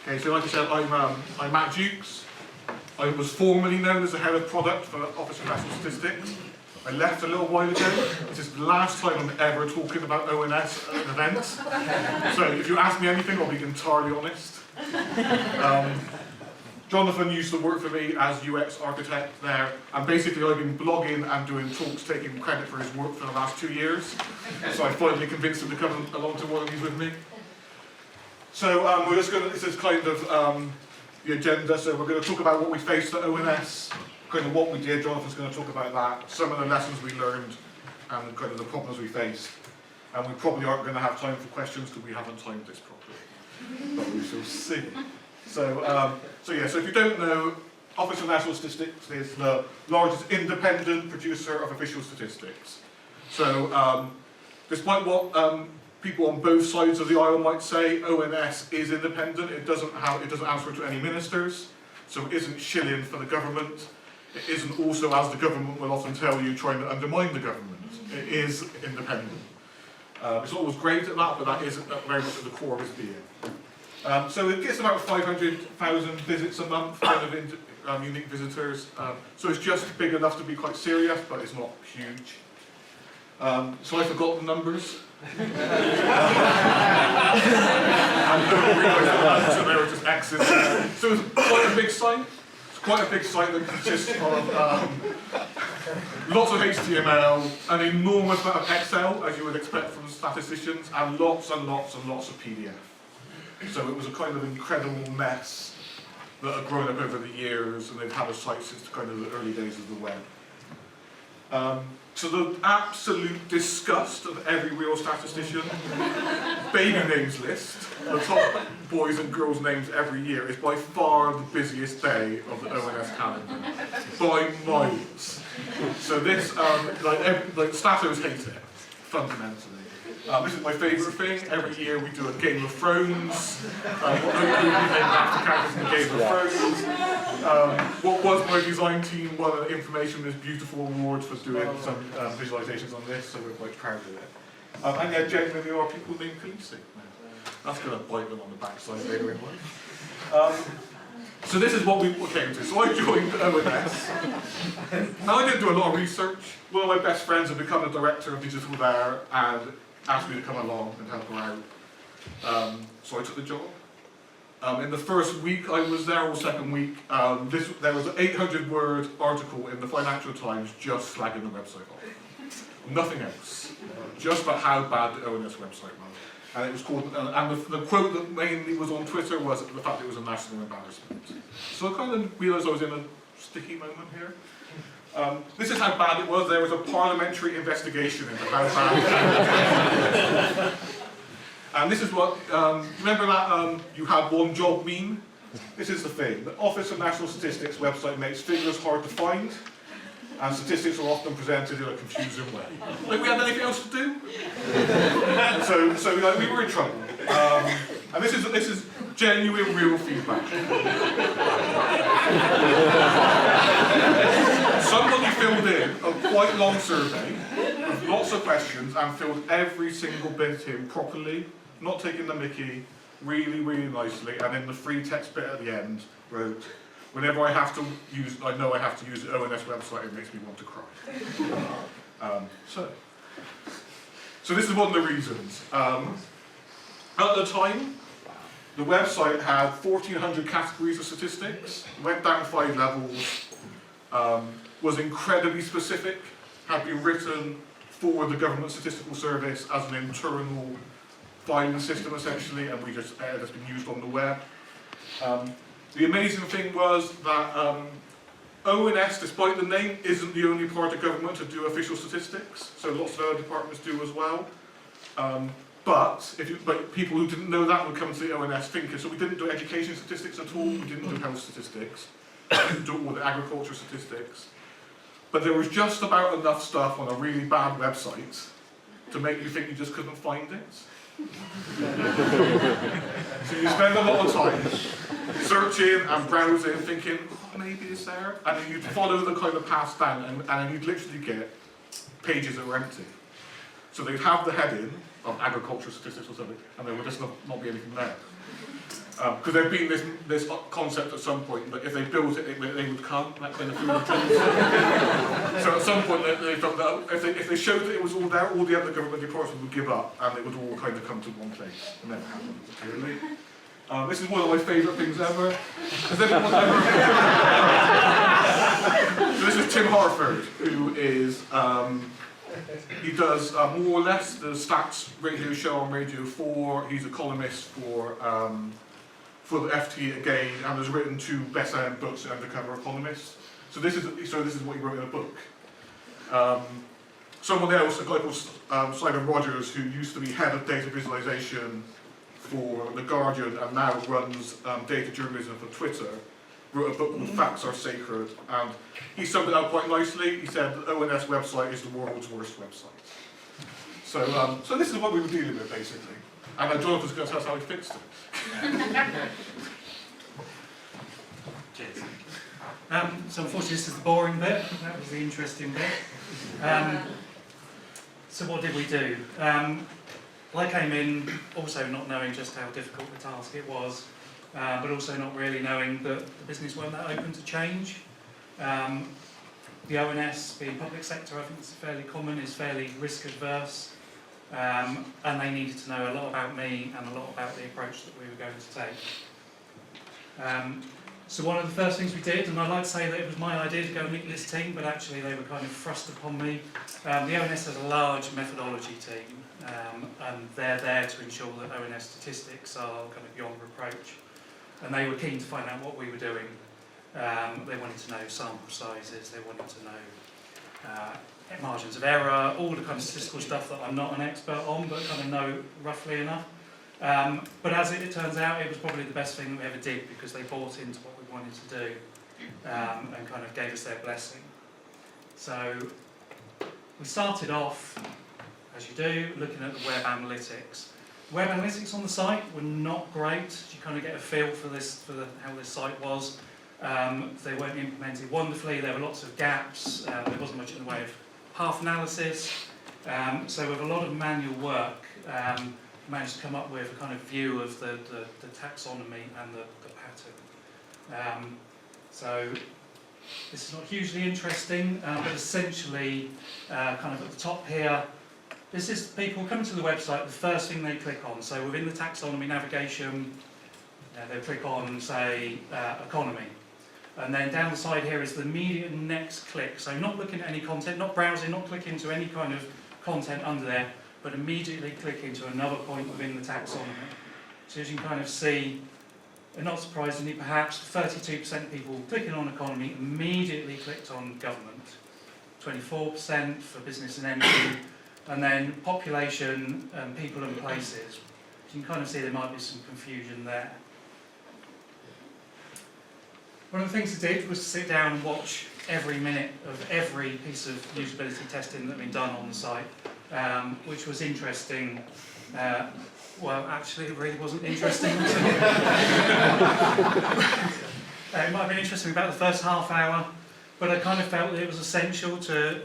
Okay, so like I said, I'm at Jukes. I was formerly known as the head of product for Office of National Statistics. I left a little while ago. This is the last time I'm ever talking about ONS at events. So if you ask me anything, I'll be entirely honest. Jonathan used to work for me as UX architect there, and basically I've been blogging and doing talks taking credit for his work for the last 2 years. So I finally convinced him to come along to one of these with me. So we're just going to, this is kind of the agenda, so we're going to talk about what we faced at ONS, kind of what we did. Jonathan's going to talk about that, some of the lessons we learned, and kind of the problems we faced. And we probably aren't going to have time for questions because we haven't timed this properly, but we shall see. So if you don't know, Office of National Statistics is the largest independent producer of official statistics. So despite what people on both sides of the aisle might say, ONS is independent. It doesn't answer to any ministers, so it isn't shilling for the government. It isn't also, as the government will often tell you, trying to undermine the government. It is independent. It's always great at that, but that is very much at the core of its being. So it gets about 500,000 visits a month, kind of unique visitors. So it's just big enough to be quite serious, but it's not huge. So I forgot the numbers. And so they were just X's. So it's quite a big site. It's quite a big site that consists of lots of HTML, an enormous amount of Excel, as you would expect from statisticians, and lots and lots and lots of PDF. So it was a kind of incredible mess that had grown up over the years, and they've had a site since kind of the early days of the web. So the absolute disgust of every real statistician, baby names list, the top boys and girls names every year, is by far the busiest day of the ONS calendar, by miles. So this, like statos hate it, fundamentally. This is my favourite thing. Every year we do a Game of Thrones. After characters in Game of Thrones. What was my design team won an Information is Beautiful award for doing some visualisations on this, so we're quite proud of it. And yeah, genuinely there are people named Khaleesi. That's going to bite them on the backside later in life. So this is what we came to. So I joined ONS. Now I didn't do a lot of research. One of my best friends had become the director of digital there, and asked me to come along and help her out. So I took the job. In the first week I was there, or second week, there was an 800-word article in the Financial Times just slagging the website off. Nothing else. Just about how bad the ONS website was. And it was called, and the quote that mainly was on Twitter was the fact it was a national embarrassment. So I kind of realised I was in a sticky moment here. This is how bad it was. There was a parliamentary investigation into how bad it was. And this is what, remember that you had one job meme? This is the thing. The Office of National Statistics website makes figures hard to find, and statistics are often presented in a confusing way. Like we had anything else to do? So like, we were in trouble. And this is genuine, real feedback. Somebody filled in a quite long survey with lots of questions and filled every single bit in properly, not taking the mickey, really, really nicely, and in the free text bit at the end wrote, whenever I know I have to use the ONS website, it makes me want to cry. So this is one of the reasons. At the time, the website had 1,400 categories of statistics, went down 5 levels, was incredibly specific, had been written for the Government Statistical Service as an internal filing system essentially, and it has been used on the web. The amazing thing was that ONS, despite the name, isn't the only part of government to do official statistics, so lots of other departments do as well. But people who didn't know that would come to the ONS thinking, so we didn't do education statistics at all, we didn't do health statistics, we didn't do all the agriculture statistics. But there was just about enough stuff on a really bad website to make you think you just couldn't find it. So you spend a lot of time searching and browsing, thinking, oh, maybe it's there, and then you'd follow the kind of path down, and then you'd literally get pages that were empty. So they'd have the heading of agricultural statistics or something, and there would just not be anything there. Because there'd been this concept at some point that if they built it, they would come, like when the food would come. So at some point they felt that if they showed that it was all there, all the other government departments would give up and it would all kind of come to one place. It never happened, clearly. This is one of my favourite things ever. Has anyone ever... So this is Tim Harford, who is... he does more or less the stats radio show on Radio 4. He's a columnist for the FT again, and has written 2 best-selling books on undercover economists. So this is what he wrote in a book. Someone else, a guy called Simon Rogers, who used to be head of data visualization for The Guardian and now runs data journalism for Twitter, wrote a book called Facts Are Sacred, and he summed it up quite nicely. He said the ONS website is the world's worst website. So this is what we were dealing with, basically. And Jonathan's going to tell us how he fixed it. Cheers. So unfortunately this is the boring bit, that was the interesting bit. So what did we do? I came in also not knowing just how difficult the task it was, but also not really knowing that the business weren't that open to change. The ONS, being public sector, I think it's fairly common, is fairly risk adverse, and they needed to know a lot about me and a lot about the approach that we were going to take. So one of the first things we did, and I'd like to say that it was my idea to go and meet this team, but actually they were kind of thrust upon me. The ONS has a large methodology team, and they're there to ensure that ONS statistics are kind of beyond reproach. And they were keen to find out what we were doing. They wanted to know sample sizes, they wanted to know margins of error, all the kind of statistical stuff that I'm not an expert on, but kind of know roughly enough. But as it turns out, it was probably the best thing that we ever did, because they bought into what we wanted to do and kind of gave us their blessing. So we started off, as you do, looking at the web analytics. Web analytics on the site were not great. You kind of get a feel for this, how this site was. They weren't implemented wonderfully. There were lots of gaps. There wasn't much in the way of path analysis. So with a lot of manual work, managed to come up with a kind of view of the taxonomy and the pattern. So this is not hugely interesting, but essentially, kind of at the top here, this is people coming to the website, the first thing they click on. So within the taxonomy navigation, they'll click on, say, economy. And then down the side here is the immediate next click. So not looking at any content, not browsing, not clicking to any kind of content under there, but immediately click into another point within the taxonomy. So as you can kind of see, and not surprisingly perhaps, 32% of people clicking on economy immediately clicked on government, 24% for business and energy, and then population, people and places. You can kind of see there might be some confusion there. One of the things I did was to sit down and watch every minute of every piece of usability testing that had been done on the site, which was interesting. Well, actually, it really wasn't interesting. It might have been interesting about the first half hour, but I kind of felt that it was essential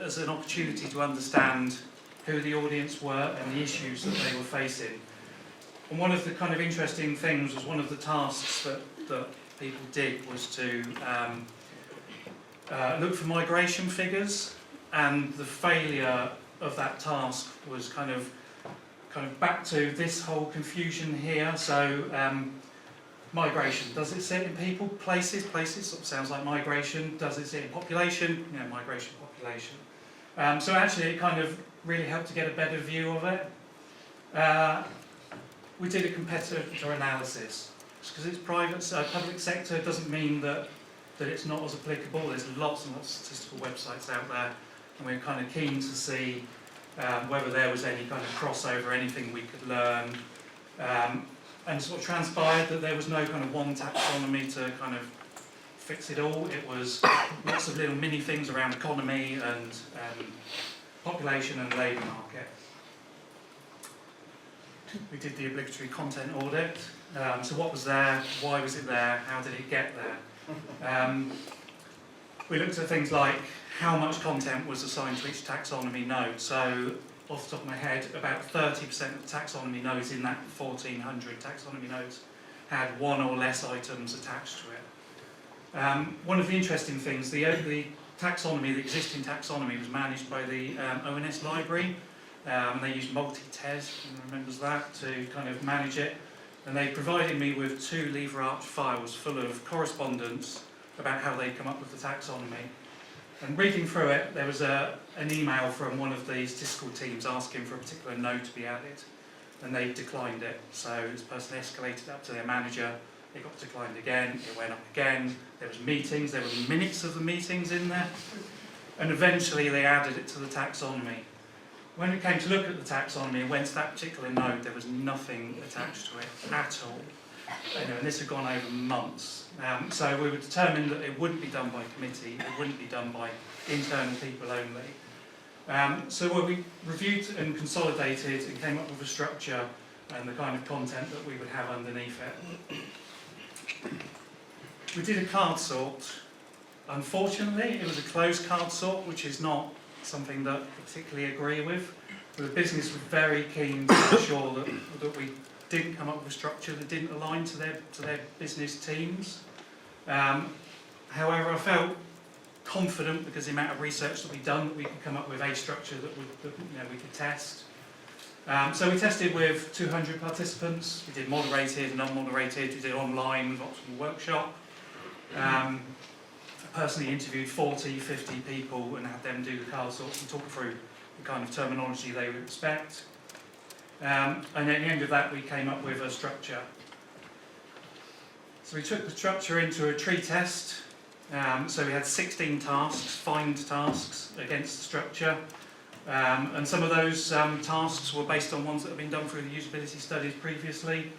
as an opportunity to understand who the audience were and the issues that they were facing. And one of the kind of interesting things was one of the tasks that people did was to look for migration figures, and the failure of that task was kind of back to this whole confusion here. So migration, does it sit in people, places sort of sounds like migration. Does it sit in population? Yeah, migration, population. So actually it kind of really helped to get a better view of it. We did a competitor analysis. Because it's private, public sector doesn't mean that it's not as applicable. There's lots and lots of statistical websites out there, and we're kind of keen to see whether there was any kind of crossover, anything we could learn, and sort of transpired that there was no kind of one taxonomy to kind of fix it all. It was lots of little mini things around economy and population and labour market. We did the obligatory content audit. So what was there, why was it there, how did it get there? We looked at things like how much content was assigned to each taxonomy node. So off the top of my head, about 30% of the taxonomy nodes in that 1,400 taxonomy nodes had one or less items attached to it. One of the interesting things, the taxonomy, the existing taxonomy, was managed by the ONS library. They used multi-tes, everyone remembers that, to kind of manage it. And they provided me with 2 LibreArch files full of correspondence about how they'd come up with the taxonomy. And reading through it, there was an email from one of the statistical teams asking for a particular node to be added, and they declined it. So this person escalated up to their manager, it got declined again, it went up again, there was meetings, there were minutes of the meetings in there, and eventually they added it to the taxonomy. When it came to look at the taxonomy and went to that particular node, there was nothing attached to it at all. And this had gone over months. So we were determined that it wouldn't be done by committee, it wouldn't be done by internal people only. So we reviewed and consolidated and came up with a structure and the kind of content that we would have underneath it. We did a card sort. Unfortunately, it was a closed card sort, which is not something that I particularly agree with. But the business was very keen to ensure that we didn't come up with a structure that didn't align to their business teams. However, I felt confident, because the amount of research that we'd done, that we could come up with a structure that we could test. So we tested with 200 participants. We did moderated and unmoderated. We did online with optional workshop. I personally interviewed 40, 50 people and had them do the card sorts and talk through the kind of terminology they would expect. And at the end of that, we came up with a structure. So we took the structure into a tree test. So we had 16 tasks, find tasks against the structure. And some of those tasks were based on ones that had been done through the usability studies previously.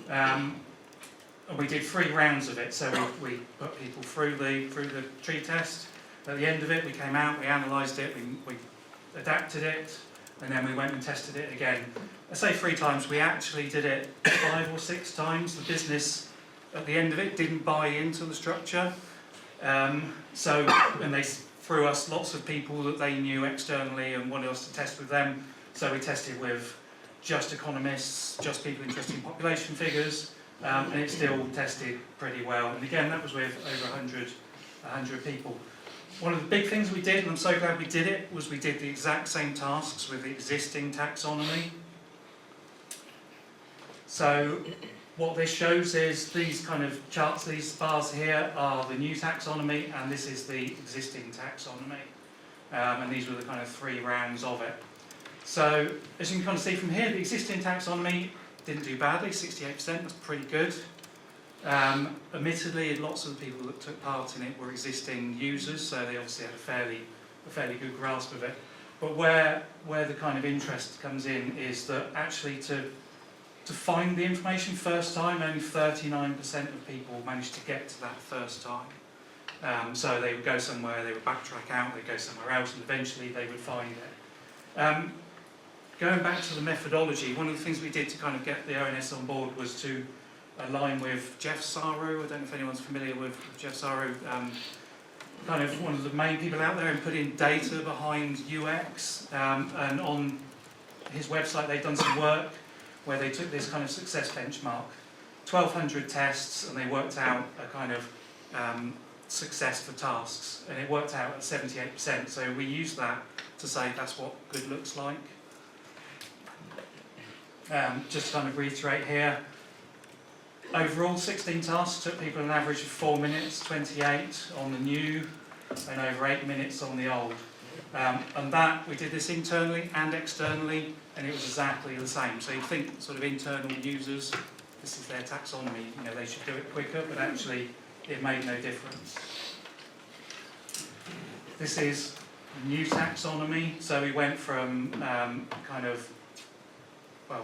And we did 3 rounds of it. So we put people through the tree test. At the end of it, we came out, we analysed it, we adapted it, and then we went and tested it again. I say 3 times, we actually did it 5 or 6 times. The business, at the end of it, didn't buy into the structure. And they threw us lots of people that they knew externally and wanted us to test with them. So we tested with just economists, just people interested in population figures, and it still tested pretty well. And again, that was with over 100 people. One of the big things we did, and I'm so glad we did it, was we did the exact same tasks with the existing taxonomy. So what this shows is these kind of charts, these bars here are the new taxonomy, and this is the existing taxonomy. And these were the kind of 3 rounds of it. So as you can kind of see from here, the existing taxonomy didn't do badly, 68%, that's pretty good. Admittedly, lots of the people that took part in it were existing users, so they obviously had a fairly good grasp of it. But where the kind of interest comes in is that actually to find the information first time, only 39% of people managed to get to that first time. So they would go somewhere, they would backtrack out, they'd go somewhere else, and eventually they would find it. Going back to the methodology, one of the things we did to kind of get the ONS on board was to align with Jeff Saru. I don't know if anyone's familiar with Jeff Saru, kind of one of the main people out there in putting data behind UX. And on his website, they've done some work where they took this kind of success benchmark, 1,200 tests, and they worked out a kind of success for tasks, and it worked out at 78%. So we used that to say that's what good looks like. Just to kind of reiterate here, overall 16 tasks took people an average of 4 minutes, 28 on the new, and over 8 minutes on the old. And that, we did this internally and externally, and it was exactly the same. So you think sort of internal users, this is their taxonomy, they should do it quicker, but actually it made no difference. This is new taxonomy, so we went from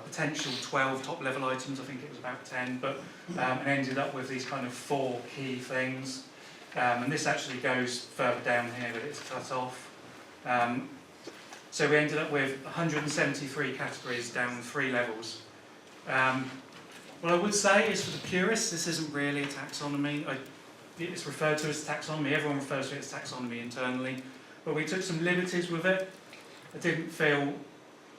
potential 12 top level items, I think it was about 10, but and ended up with these kind of 4 key things. And this actually goes further down here, but it's cut off. So we ended up with 173 categories down 3 levels. What I would say is, for the purists, this isn't really a taxonomy. It's referred to as taxonomy, everyone refers to it as taxonomy internally, but we took some liberties with it. I didn't feel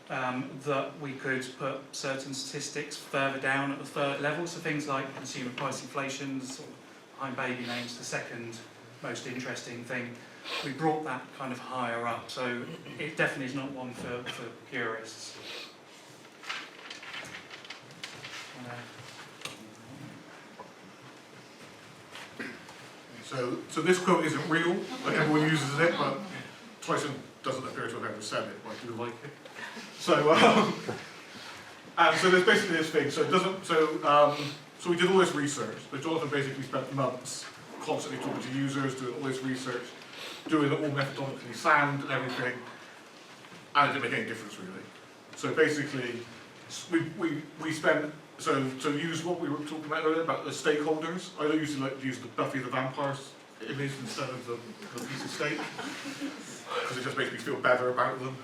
that we could put certain statistics further down at the third level, so things like consumer price inflation, sort of behind baby names, the second most interesting thing. We brought that kind of higher up, so it definitely is not one for purists. So this quote isn't real, like everyone uses it, but Tyson doesn't appear to have ever said it, but I do like it. So, and so there's basically this thing. So it doesn't. So we did all this research. So Jonathan basically spent months constantly talking to users, doing all this research, doing it all methodologically sound and everything, and it didn't make any difference really. So basically, we spent. So to use what we were talking about earlier about the stakeholders, I usually like to use the Buffy the Vampire image instead of the piece of steak, because it just makes me feel better about them.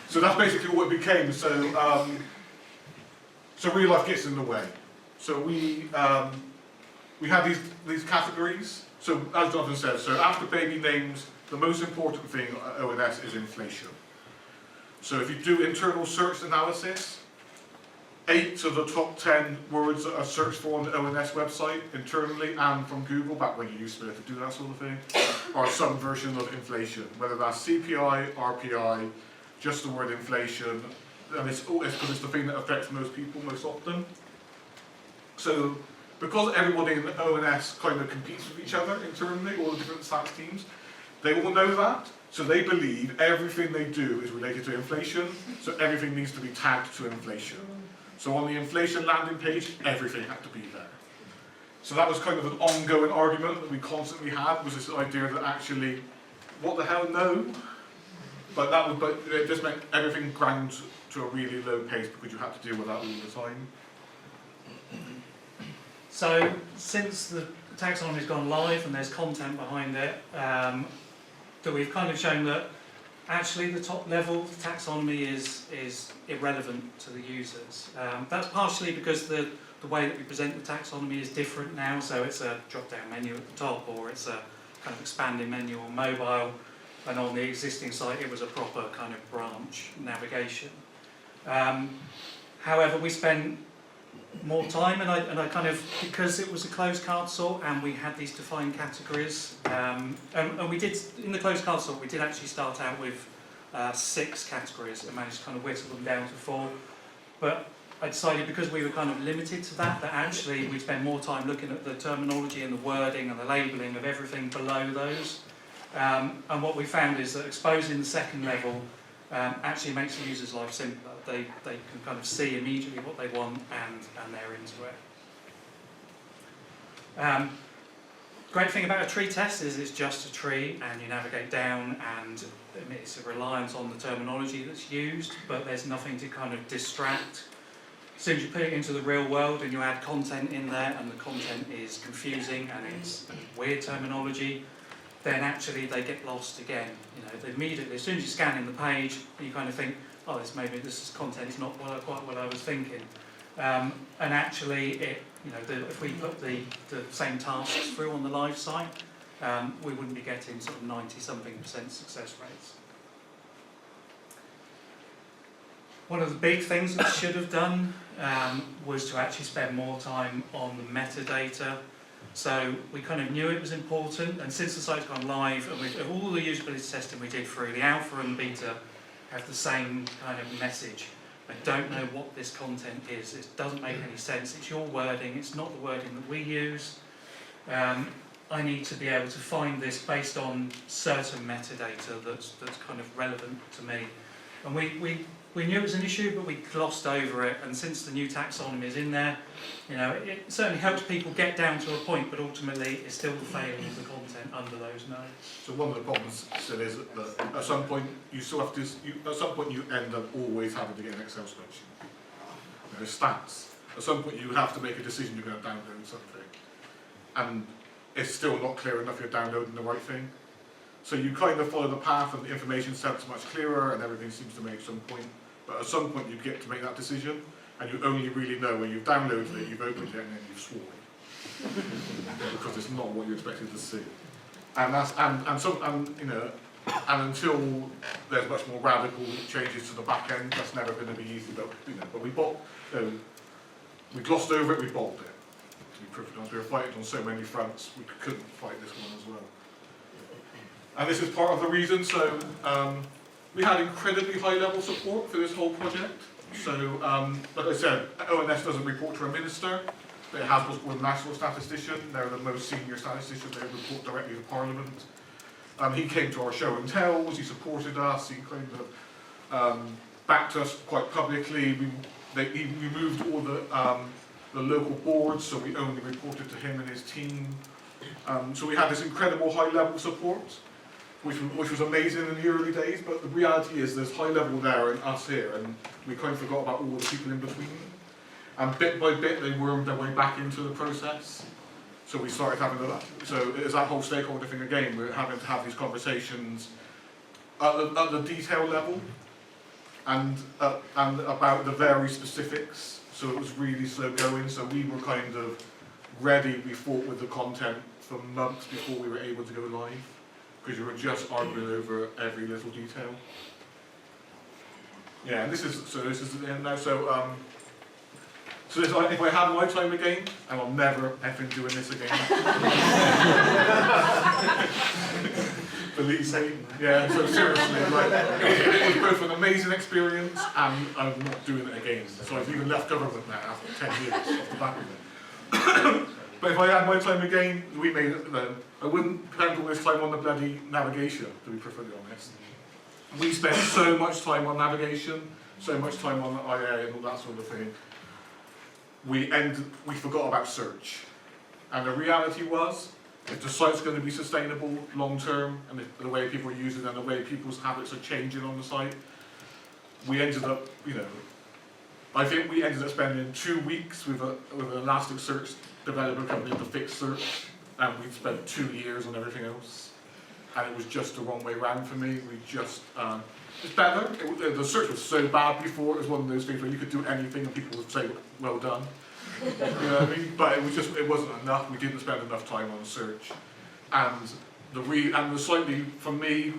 So that's basically what it became. So real life gets in the way. So we had these categories. So as Jonathan said, so after baby names, the most important thing at ONS is inflation. So if you do internal search analysis, 8 of the top 10 words that are searched for on the ONS website internally and from Google, back when you used to be able to do that sort of thing, are some version of inflation, whether that's CPI, RPI, just the word inflation, and it's because it's the thing that affects most people most often. So because everybody in the ONS kind of competes with each other internally, all the different stats teams, they all know that, so they believe everything they do is related to inflation, so everything needs to be tagged to inflation. So on the inflation landing page, everything had to be there. So that was kind of an ongoing argument that we constantly had, was this idea that actually, what the hell, no? But it just meant everything ground to a really low pace because you had to deal with that all the time. So since the taxonomy's gone live and there's content behind it, that we've kind of shown that actually the top level taxonomy is irrelevant to the users. That's partially because the way that we present the taxonomy is different now, so it's a drop-down menu at the top, or it's a kind of expanding menu on mobile, and on the existing site it was a proper kind of branch navigation. However, we spent more time, and I kind of, because it was a closed card sort and we had these defined categories, and we did, in the closed card sort, we did actually start out with 6 categories and managed to kind of whittle them down to 4. But I decided, because we were kind of limited to that actually we'd spend more time looking at the terminology and the wording and the labelling of everything below those. And what we found is that exposing the second level actually makes the user's life simpler. They can kind of see immediately what they want and they're into it. Great thing about a tree test is it's just a tree and you navigate down, and it's a reliance on the terminology that's used, but there's nothing to kind of distract. As soon as you put it into the real world and you add content in there and the content is confusing and it's weird terminology, then actually they get lost again. You know, immediately, as soon as you scan in the page, you kind of think, oh, this content is not quite what I was thinking. And actually, if we put the same tasks through on the live site, we wouldn't be getting sort of 90-something% success rates. One of the big things that we should have done was to actually spend more time on the metadata. So we kind of knew it was important, and since the site's gone live, and all the usability testing we did through, the alpha and beta have the same kind of message. I don't know what this content is. It doesn't make any sense. It's your wording. It's not the wording that we use. I need to be able to find this based on certain metadata that's kind of relevant to me. And we knew it was an issue, but we glossed over it. And since the new taxonomy is in there, it certainly helps people get down to a point, but ultimately it's still the failing of the content under those nodes. So one of the problems still is that at some point you still have to. At some point you end up always having to get an Excel spreadsheet. There's stats. At some point you have to make a decision you're going to download something, and it's still not clear enough you're downloading the right thing. So you kind of follow the path, and the information sounds much clearer, and everything seems to make some point. But at some point you get to make that decision, and you only really know when you've downloaded it, you've opened it, and then you've sworn. Because it's not what you expected to see. And And until there's much more radical changes to the back end, that's never going to be easy. But we glossed over it, we bottled it. To be perfectly honest, we were fighting on so many fronts, we couldn't fight this one as well. And this is part of the reason. So we had incredibly high level support for this whole project. So, like I said, ONS doesn't report to a minister, but it has what's called a national statistician. They're the most senior statistician. They report directly to Parliament. He came to our show and tells, he supported us, he kind of backed us quite publicly. He removed all the local boards, so we only reported to him and his team. So we had this incredible high level support, which was amazing in the early days, but the reality is there's high level there and us here, and we kind of forgot about all the people in between. And bit by bit they wormed their way back into the process. So we started having so it's that whole stakeholder thing again. We're having to have these conversations at the detail level and about the very specifics. So it was really slow going. So we were kind of ready. We fought with the content for months before we were able to go live, because you were just arguing over every little detail. Yeah, and this is the end now. So if I had my time again, and I'm never effing doing this again. Believe me. Yeah, so seriously, like, it was both an amazing experience and I'm not doing it again. So I've even left government now after 10 years off the back of it. But if I had my time again, I wouldn't spend all this time on the bloody navigation, to be perfectly honest. We spent so much time on navigation, so much time on the IA and all that sort of thing. We forgot about search. And the reality was, if the site's going to be sustainable long term, and if the way people use it and the way people's habits are changing on the site, we ended up, I think we ended up spending 2 weeks with an Elasticsearch developer company to fix search, and we'd spent 2 years on everything else. And it was just the wrong way round for me. It's better. The search was so bad before, it was one of those things where you could do anything and people would say, well done. You know what I mean? But it wasn't enough. We didn't spend enough time on search. And slightly, for me,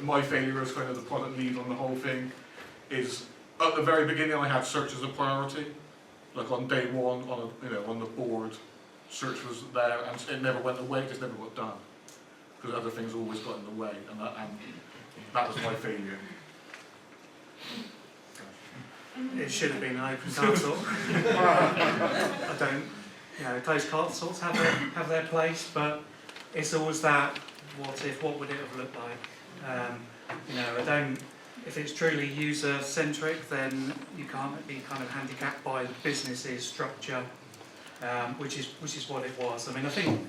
my failure as kind of the product lead on the whole thing is, at the very beginning I had search as a priority. Like on day one, on the board, search was there and it never went away, it just never got done. Because other things always got in the way, and that was my failure. It should have been an open console. I don't, closed consoles have their place, but it's always that, what would it have looked like? If it's truly user-centric, then you can't be kind of handicapped by the business's structure, which is what it was. I mean, I think,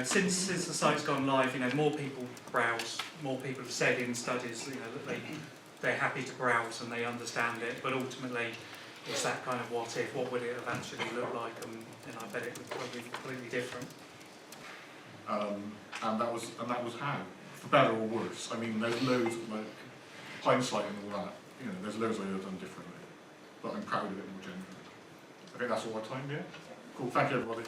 since the site's gone live, more people browse, more people have said in studies, that they're happy to browse and they understand it, but ultimately it's that kind of what would it have actually looked like, and I bet it would probably be completely different. And that was how, for better or worse. I mean, there's loads of hindsight and all that. There's loads I would have done differently, but I'm proud of it more generally. I think that's all our time, yeah? Cool, thank you everybody.